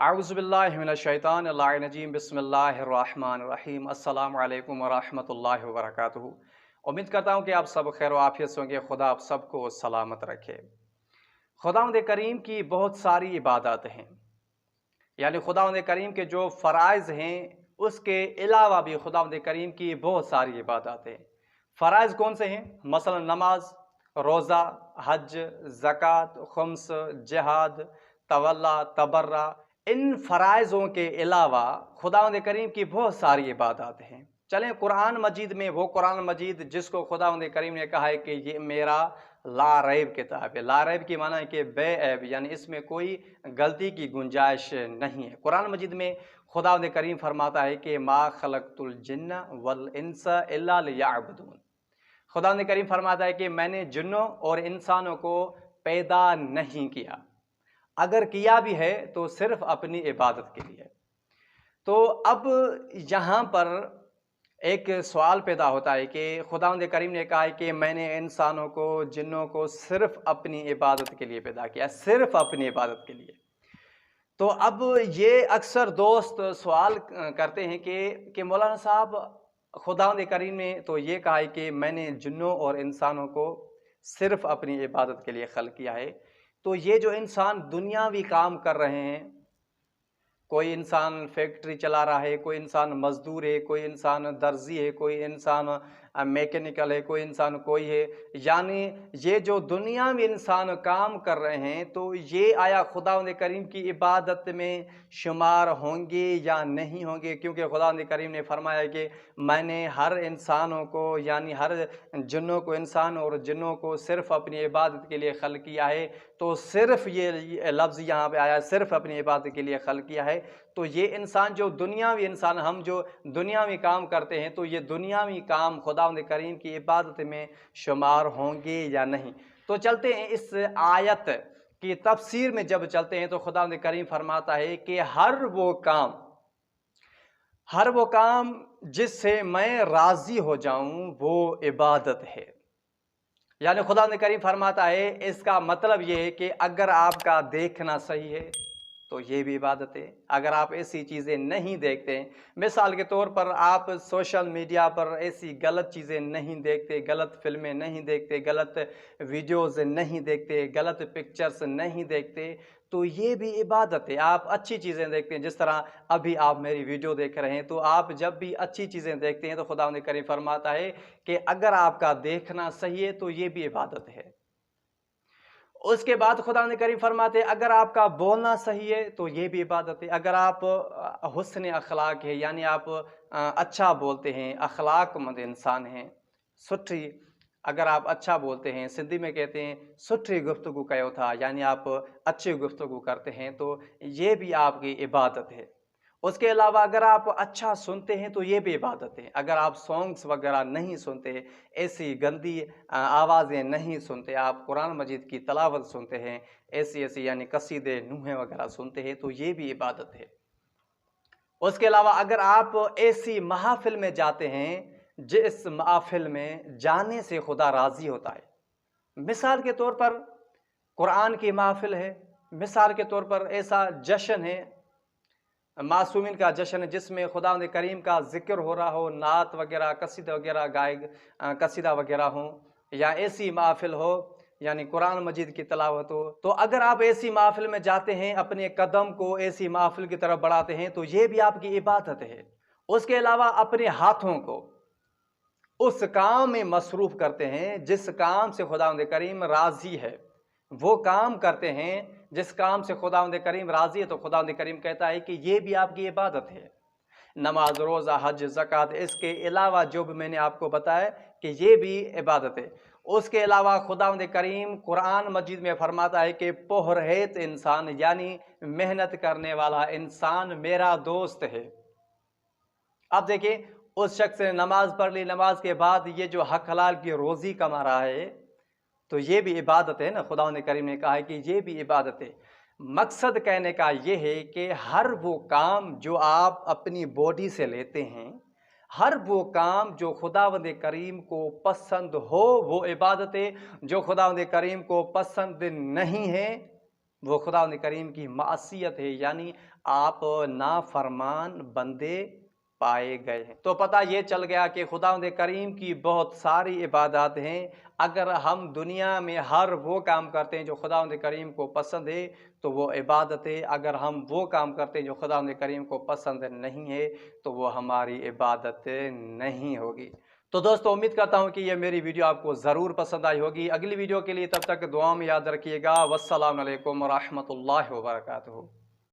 अऊज़ु बिल्लाहि मिनश्शैतानिर्रजीम बिस्मिल्लाहिर्रहमानिर्रहीम अस्सलामु अलैकुम वरहमतुल्लाहि वबरकातुहू। उम्मीद करता हूँ कि आप सब खैर आफियत से होंगे। खुदा आप सबको सलामत रखे। खुदावंद करीम की बहुत सारी इबादत हैं, यानी खुदावंद करीम के जो फ़राइज़ हैं उसके अलावा भी खुदावंद करीम की बहुत सारी इबादत हैं। फ़राइज़ कौन से हैं? मसलन नमाज, रोज़ा, हज, ज़कात, खुम्स, जिहाद, तवल्ला, तबर्रा। इन फ़राइज़ों के अलावा खुदावंद करीम की बहुत सारी इबादत हैं। चलें कुरान मजीद में, वो कुरान मजीद जिसको खुदावंद करीम ने कहा है कि ये मेरा ला रैब किताब है। ला रैब की माना है कि बेऐब, यानी इसमें कोई गलती की गुंजाइश नहीं है। कुरान मजीद में खुदावंद करीम फरमाता है कि मा खलक़तुल जिन्ना वल इंसा इल्ला लियअबुदून। खुदावंद करीम फरमाता है कि मैंने जिन्नों और इंसानों को पैदा नहीं किया, अगर किया भी है तो सिर्फ अपनी इबादत के लिए। तो अब यहाँ पर एक सवाल पैदा होता है कि खुदावंद करीम ने कहा है कि मैंने इंसानों को, जिन्नों को सिर्फ अपनी इबादत के लिए पैदा किया, सिर्फ अपनी इबादत के लिए। तो अब ये अक्सर दोस्त सवाल करते हैं कि मौलाना साहब, खुदावंद करीम ने तो ये कहा है कि मैंने जिन्नों और इंसानों को सिर्फ अपनी इबादत के लिए खल्क़ किया है, तो ये जो इंसान दुनियावी काम कर रहे हैं, कोई इंसान फैक्ट्री चला रहा है, कोई इंसान मजदूर है, कोई इंसान दर्जी है, कोई इंसान मैकेनिकल है, कोई इंसान कोई है, यानी ये जो दुनिया में इंसान काम कर रहे हैं, तो ये आया खुदावंद करीम की इबादत में शुमार होंगे या नहीं होंगे? क्योंकि खुदावंद करीम ने फरमाया कि मैंने हर इंसानों को, यानी हर जिन्नों को, इंसान और जिन्नों को सिर्फ अपनी इबादत के लिए खल्क़ किया है। तो सिर्फ ये लफ्ज़ यहाँ पे आया, सिर्फ अपनी इबादत के लिए खल्क़ किया है। तो ये इंसान जो दुनियावी इंसान, हम जो दुनियावी काम करते हैं, तो ये दुनियावी काम खुदावंद करीम की इबादत में शुमार होंगे या नहीं? तो चलते हैं इस आयत की तफसीर में। जब चलते हैं तो खुदावंद करीम फरमाता है कि हर वो काम जिससे मैं राज़ी हो जाऊं वो इबादत है। यानी खुदावंद करीम फरमाता है, इसका मतलब ये है कि अगर आपका देखना सही है तो ये भी इबादत है। अगर आप ऐसी चीज़ें नहीं देखते, मिसाल के तौर पर आप सोशल मीडिया पर ऐसी गलत चीज़ें नहीं देखते, गलत फ़िल्में नहीं देखते, गलत वीडियोज़ नहीं देखते, गलत पिक्चर्स नहीं देखते, तो ये भी इबादत है। आप अच्छी चीज़ें देखते हैं, जिस तरह अभी आप मेरी वीडियो देख रहे हैं, तो आप जब भी अच्छी चीज़ें देखते हैं तो खुदावंद करीम फरमाता है कि अगर आपका देखना सही है तो ये भी इबादत है। उसके बाद खुदावंद करीम फरमाते हैं अगर आपका बोलना सही है तो ये भी इबादत है। अगर आप हुस्न अखलाक है, यानी आप अच्छा बोलते हैं, अखलाकमंद इंसान हैं, सुथरी, अगर आप अच्छा बोलते हैं, सिंधी में कहते हैं सुथरी गुफ्तगू कयो था, यानी आप अच्छी गुफ्तगू करते हैं, तो ये भी आपकी इबादत है। उसके अलावा अगर आप अच्छा सुनते हैं तो ये भी इबादत है। अगर आप सॉन्ग्स वगैरह नहीं सुनते, ऐसी गंदी आवाज़ें नहीं सुनते, आप कुरान मजीद की तलावत सुनते हैं, ऐसी यानी कसीदे, नूहे वगैरह सुनते हैं, तो ये भी इबादत है। उसके अलावा अगर आप ऐसी महफ़िल में जाते हैं जिस महफ़िल में जाने से खुदा राज़ी होता है, मिसाल के तौर पर कुरान की महफ़िल है, मिसाल के तौर पर ऐसा जश्न है, मासूमीन का जश्न है, जिसमें खुदावंद करीम का ज़िक्र हो रहा हो, नात वगैरह, कसीदा वगैरह कसीदा वगैरह हो, या ऐसी महफ़िल हो यानी कुरान मजीद की तिलावत हो, तो अगर आप ऐसी महफ़िल में जाते हैं, अपने कदम को ऐसी महफ़िल की तरफ बढ़ाते हैं, तो ये भी आपकी इबादत है। उसके अलावा अपने हाथों को उस काम में मसरूफ़ करते हैं जिस काम से खुदावंद करीम राज़ी है, वो काम करते हैं जिस काम से खुदावंद करीम राज़ी है, तो खुदावंद करीम कहता है कि ये भी आपकी इबादत है। नमाज, रोज़ा, हज, ज़कात, इसके अलावा जो भी मैंने आपको बताया कि ये भी इबादत है। उसके अलावा खुदावंद करीम कुरान मजीद में फरमाता है कि पुरहैत इंसान, यानी मेहनत करने वाला इंसान मेरा दोस्त है। अब देखिए, उस शख्स ने नमाज पढ़ ली, नमाज के बाद ये जो हक हलाल की रोज़ी कमा रहा है, तो ये भी इबादत है ना। खुदावंद करीम ने कहा है कि ये भी इबादत है। मकसद कहने का ये है कि हर वो काम जो आप अपनी बॉडी से लेते हैं, हर वो काम जो खुदावंद करीम को पसंद हो वो इबादत है। जो खुदावंद करीम को पसंद नहीं है وہ خدا کریم کی معصیت ہے، یعنی آپ نافرمان بندے پائے گئے ہیں۔ تو پتہ یہ چل گیا کہ خدا کریم کی بہت ساری عبادات ہیں۔ اگر ہم دنیا میں ہر وہ کام کرتے ہیں جو خدا کریم کو پسند ہے تو وہ عبادت ہے، اگر ہم وہ کام کرتے ہیں جو خدا کریم کو پسند نہیں ہے تو وہ ہماری عبادت نہیں ہوگی۔ تو دوستو امید کرتا ہوں کہ یہ میری ویڈیو آپ کو ضرور پسند آئی ہوگی۔ اگلی ویڈیو کے لیے تب تک دعا میں یاد رکھیے گا۔ والسلام علیکم ورحمۃ اللہ وبرکاتہ۔